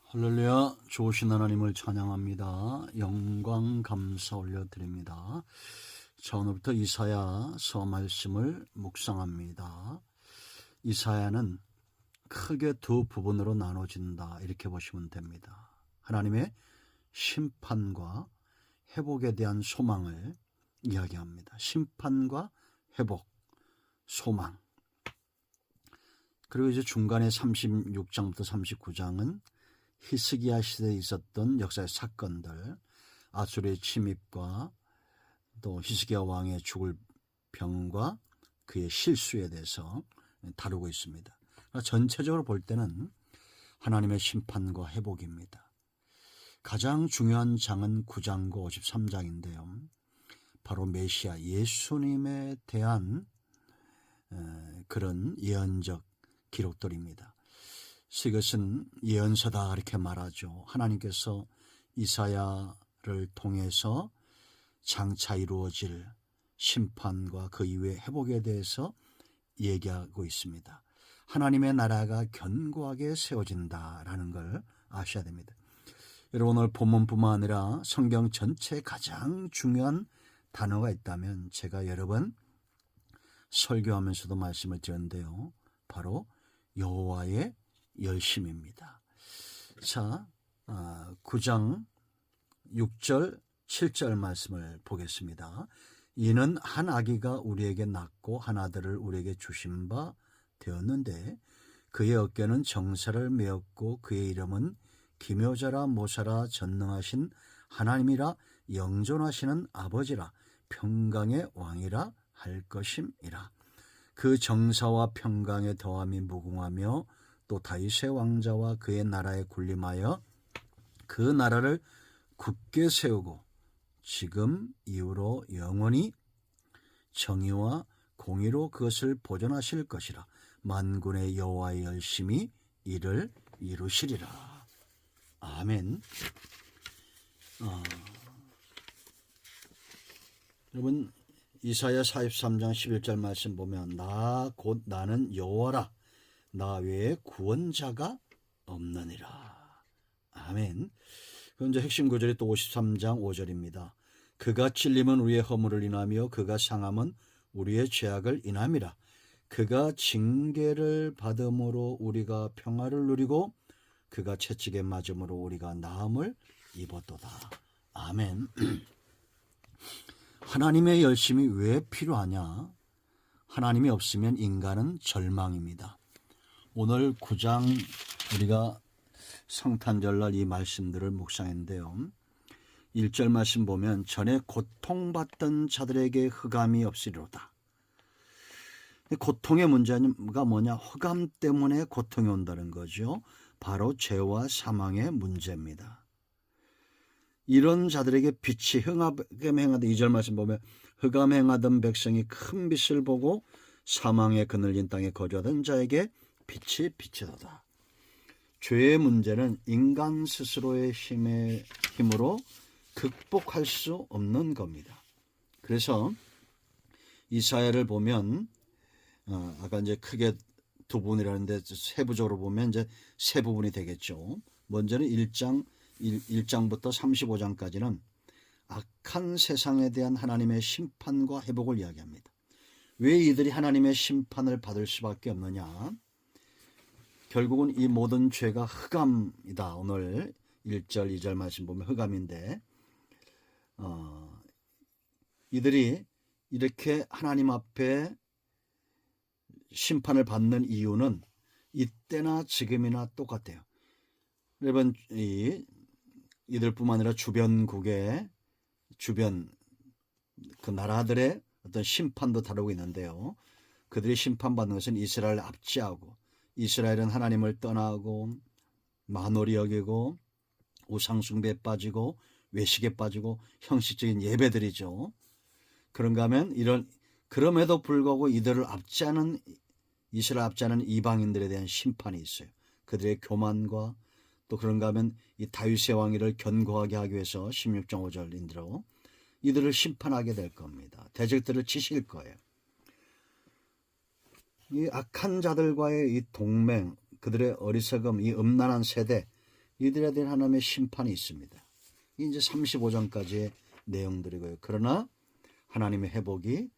할렐루야. 좋으신 하나님을 찬양합니다. 영광 감사 올려드립니다. 자, 오늘부터 이사야서 말씀을 묵상합니다. 이사야는 크게 두 부분으로 나눠진다, 이렇게 보시면 됩니다. 하나님의 심판과 회복에 대한 소망을 이야기합니다. 심판과 회복, 소망. 그리고 이제 중간에 36장부터 39장은 히스기야 시대에 있었던 역사의 사건들, 아수르의 침입과 또 히스기야 왕의 죽을 병과 그의 실수에 대해서 다루고 있습니다. 전체적으로 볼 때는 하나님의 심판과 회복입니다. 가장 중요한 장은 9장과 53장인데요. 바로 메시아 예수님에 대한 그런 예언적 기록들입니다. 이것은 예언서다, 이렇게 말하죠. 하나님께서 이사야를 통해서 장차 이루어질 심판과 그 이후의 회복에 대해서 얘기하고 있습니다. 하나님의 나라가 견고하게 세워진다라는 걸 아셔야 됩니다. 여러분, 오늘 본문뿐만 아니라 성경 전체에 가장 중요한 단어가 있다면 제가 여러 번 설교하면서도 말씀을 드렸는데요. 바로 여호와의 열심입니다. 자, 9장 6절 7절 말씀을 보겠습니다. 이는 한 아기가 우리에게 낳고 한 아들을 우리에게 주신 바 되었는데 그의 어깨는 정사를 메었고 그의 이름은 기묘자라 모사라 전능하신 하나님이라 영존하시는 아버지라 평강의 왕이라 할 것임이라. 그 정사와 평강의 더함이 무궁하며 또 다윗의 왕자와 그의 나라에 군림하여 그 나라를 굳게 세우고 지금 이후로 영원히 정의와 공의로 그것을 보존하실 것이라. 만군의 여호와의 열심히 이를 이루시리라. 아멘. 여러분, 이사야 43장 11절 말씀 보면 나 곧 나는 여호와라 나 외에 구원자가 없느니라. 아멘. 그럼 이제 핵심 구절이 또 53장 5절입니다. 그가 찔림은 우리의 허물을 인하며 그가 상함은 우리의 죄악을 인함이라. 그가 징계를 받음으로 우리가 평화를 누리고 그가 채찍에 맞음으로 우리가 나음을 입었도다. 아멘. 하나님의 열심이 왜 필요하냐? 하나님이 없으면 인간은 절망입니다. 오늘 9장 우리가 성탄절날 이 말씀들을 묵상했는데요. 1절 말씀 보면 전에 고통받던 자들에게 흑암이 없으리로다. 고통의 문제가 뭐냐? 흑암 때문에 고통이 온다는 거죠. 바로 죄와 사망의 문제입니다. 이런 자들에게 빛이 흑암에 행하던 2절 말씀 보면 흑암에 행하던 백성이 큰 빛을 보고 사망의 그늘진 땅에 거주하던 자에게 빛이 비치도다. 죄의 문제는 인간 스스로의 힘으로 극복할 수 없는 겁니다. 그래서 이사야를 보면 아까 이제 크게 두 부분이라는데 세부적으로 보면 이제 세 부분이 되겠죠. 먼저는 1장부터 35장까지는 악한 세상에 대한 하나님의 심판과 회복을 이야기합니다. 왜 이들이 하나님의 심판을 받을 수밖에 없느냐? 결국은 이 모든 죄가 흑암이다. 오늘 1절 2절 말씀 보면 흑암인데 이들이 이렇게 하나님 앞에 심판을 받는 이유는 이때나 지금이나 똑같아요. 여러분, 이들뿐만 아니라 주변국의 주변 그 나라들의 어떤 심판도 다루고 있는데요. 그들이 심판받는 것은 이스라엘을 압제하고 이스라엘은 하나님을 떠나고 만홀히 여기고 우상숭배에 빠지고 외식에 빠지고 형식적인 예배들이죠. 그런가 하면 그럼에도 불구하고 이들을 압제하는 이스라엘 압제하는 이방인들에 대한 심판이 있어요. 그들의 교만과 또 그런가 하면 이 다윗의 왕위를 견고하게 하기 위해서 16장 5절인대로 이들을 심판하게 될 겁니다. 대적들을 치실 거예요. 이 악한 자들과의 이 동맹, 그들의 어리석음, 이 음란한 세대, 이들에 대한 하나님의 심판이 있습니다. 이게 이제 35장까지의 내용들이고요. 그러나 하나님의 회복이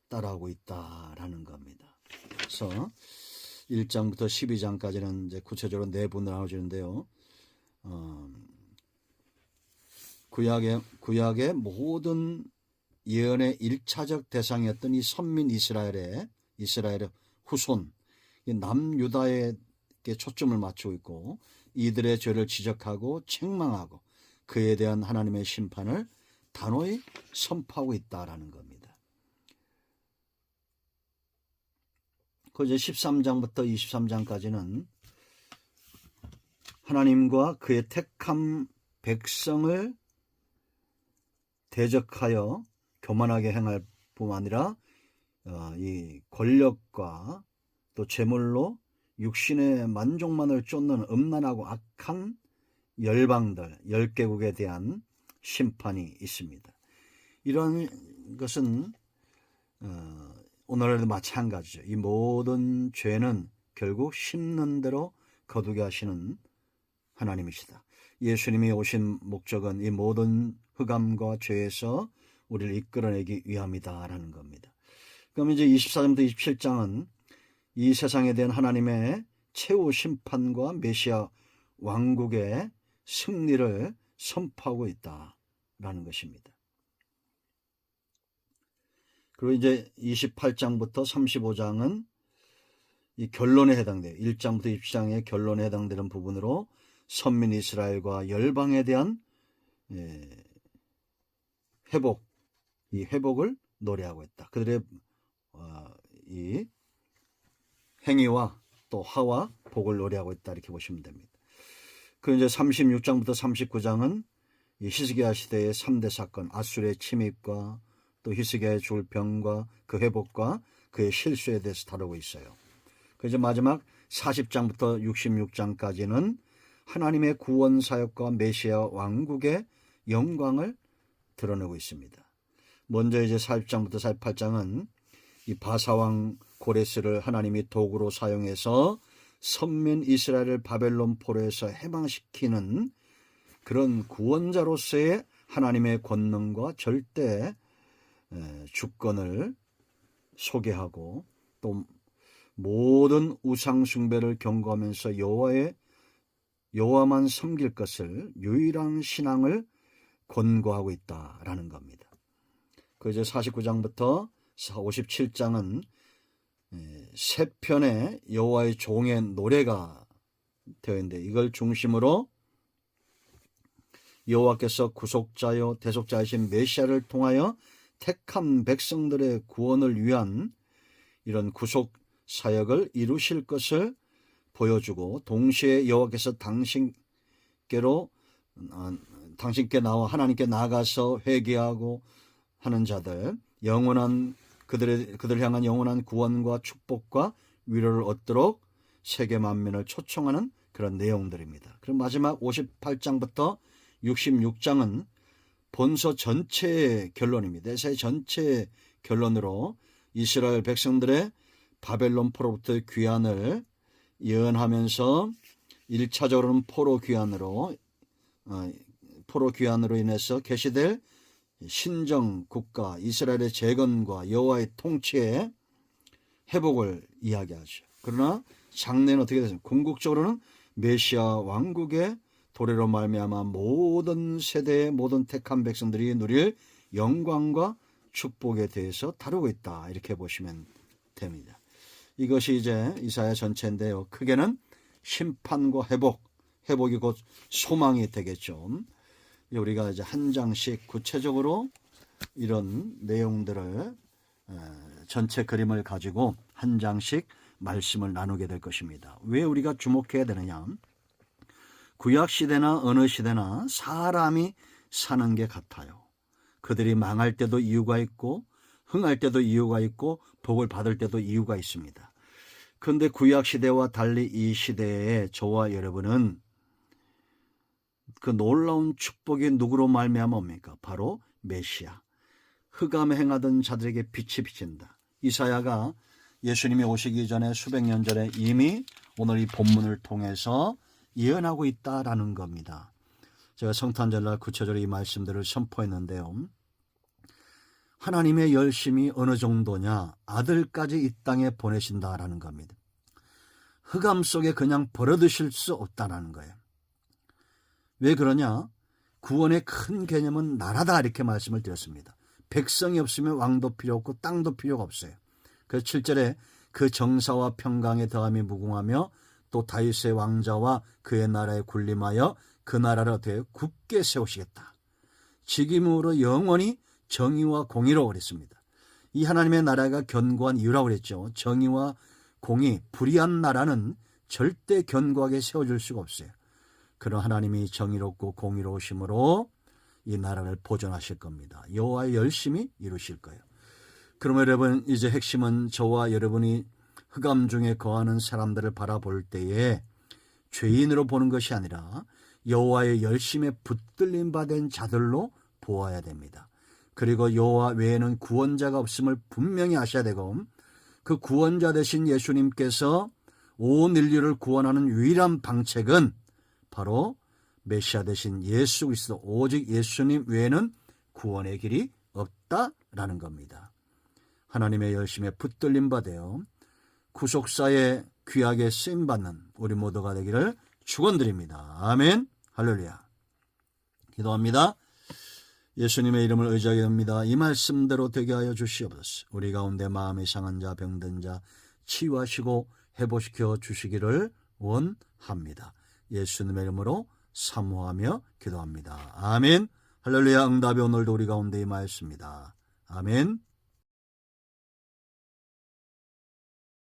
따라오고 있다라는 겁니다. 그래서 1장부터 12장까지는 이제 구체적으로 내분으로 나눠지는데요. 구약의 모든 예언의 1차적 대상이었던 이 선민 이스라엘의 후손, 남유다에게 초점을 맞추고 있고, 이들의 죄를 지적하고 책망하고 그에 대한 하나님의 심판을 단호히 선포하고 있다라는 겁니다. 그 이제 13장부터 23장까지는 하나님과 그의 택한 백성을 대적하여 교만하게 행할 뿐만 아니라 이 권력과 또 재물로 육신의 만족만을 쫓는 음란하고 악한 열방들 10개국에 대한 심판이 있습니다. 이런 것은 오늘날도 마찬가지죠. 이 모든 죄는 결국 심는 대로 거두게 하시는 하나님이시다. 예수님이 오신 목적은 이 모든 흑암과 죄에서 우리를 이끌어내기 위함이다라는 겁니다. 그럼 이제 24장부터 27장은 이 세상에 대한 하나님의 최후 심판과 메시아 왕국의 승리를 선포하고 있다라는 것입니다. 그리고 이제 28장부터 35장은 이 결론에 해당돼요. 1장부터 20장의 결론에 해당되는 부분으로 선민 이스라엘과 열방에 대한 회복, 이 회복을 노래하고 있다. 그들의 이 행위와 또 화와 복을 노래하고 있다. 이렇게 보시면 됩니다. 그 이제 36장부터 39장은 이 히스기야 시대의 3대 사건, 아수르의 침입과 또 히스기야의 죽을 병과 그 회복과 그의 실수에 대해서 다루고 있어요. 그래서 마지막 40장부터 66장까지는 하나님의 구원 사역과 메시아 왕국의 영광을 드러내고 있습니다. 먼저 이제 40장부터 48장은 이 바사왕 고레스를 하나님이 도구로 사용해서 선민 이스라엘을 바벨론 포로에서 해방시키는 그런 구원자로서의 하나님의 권능과 절대 주권을 소개하고 또 모든 우상 숭배를 경고하면서 여호와만 섬길 것을 유일한 신앙을 권고하고 있다라는 겁니다. 그 이제 49장부터 57장은 세 편의 여호와의 종의 노래가 되어 있는데 이걸 중심으로 여호와께서 구속자요 대속자이신 메시아를 통하여 택한 백성들의 구원을 위한 이런 구속 사역을 이루실 것을 보여주고 동시에 여호와께서 당신께 나와 하나님께 나가서 회개하고 하는 자들 영원한 그들을 향한 영원한 구원과 축복과 위로를 얻도록 세계 만민을 초청하는 그런 내용들입니다. 그럼 마지막 58장부터 66장은 본서 전체의 결론입니다. 에사야 전체의 결론으로 이스라엘 백성들의 바벨론 포로부터의 귀환을 예언하면서 1차적으로는 포로 귀환으로 인해서 계시될 신정 국가 이스라엘의 재건과 여호와의 통치의 회복을 이야기하죠. 그러나 장래는 어떻게 되습니까? 궁극적으로는 메시아 왕국의 도래로 말미암아 모든 세대의 모든 택한 백성들이 누릴 영광과 축복에 대해서 다루고 있다. 이렇게 보시면 됩니다. 이것이 이제 이사야 전체인데요. 크게는 심판과 회복이 곧 소망이 되겠죠. 우리가 이제 한 장씩 구체적으로 이런 내용들을 전체 그림을 가지고 한 장씩 말씀을 나누게 될 것입니다. 왜 우리가 주목해야 되느냐? 구약 시대나 어느 시대나 사람이 사는 게 같아요. 그들이 망할 때도 이유가 있고 흥할 때도 이유가 있고 복을 받을 때도 이유가 있습니다. 그런데 구약 시대와 달리 이 시대에 저와 여러분은 그 놀라운 축복이 누구로 말미암아 옵니까? 바로 메시아. 흑암에 행하던 자들에게 빛이 비친다. 이사야가 예수님이 오시기 전에 수백 년 전에 이미 오늘 이 본문을 통해서 예언하고 있다라는 겁니다. 제가 성탄절날 구체적으로 이 말씀들을 선포했는데요. 하나님의 열심이 어느 정도냐? 아들까지 이 땅에 보내신다라는 겁니다. 흑암 속에 그냥 버려두실 수 없다라는 거예요. 왜 그러냐? 구원의 큰 개념은 나라다 이렇게 말씀을 드렸습니다. 백성이 없으면 왕도 필요 없고 땅도 필요가 없어요. 그래서 7절에 그 정사와 평강에 더함이 무궁하며 또 다윗의 왕자와 그의 나라에 군림하여 그 나라를 어떻게 굳게 세우시겠다. 직임으로 영원히 정의와 공의로 그랬습니다. 이 하나님의 나라가 견고한 이유라고 그랬죠. 정의와 공의, 불의한 나라는 절대 견고하게 세워줄 수가 없어요. 그런 하나님이 정의롭고 공의로우심으로 이 나라를 보존하실 겁니다. 여호와의 열심히 이루실 거예요. 그러면 여러분, 이제 핵심은 저와 여러분이 흑암 중에 거하는 사람들을 바라볼 때에 죄인으로 보는 것이 아니라 여호와의 열심에 붙들림 받은 자들로 보아야 됩니다. 그리고 여호와 외에는 구원자가 없음을 분명히 아셔야 되고, 그 구원자 되신 예수님께서 온 인류를 구원하는 유일한 방책은 바로 메시아 되신 예수 그리스도, 오직 예수님 외에는 구원의 길이 없다라는 겁니다. 하나님의 열심에 붙들림 받아요. 구속사에 귀하게 쓰임받는 우리 모두가 되기를 축원드립니다. 아멘. 할렐루야. 기도합니다. 예수님의 이름을 의지하게 됩니다. 이 말씀대로 되게 하여 주시옵소서. 우리 가운데 마음이 상한 자, 병든 자 치유하시고 회복시켜 주시기를 원합니다. 예수님의 이름으로 사모하며 기도합니다. 아멘. 할렐루야. 응답이 오늘도 우리 가운데 임하였습니다. 아멘.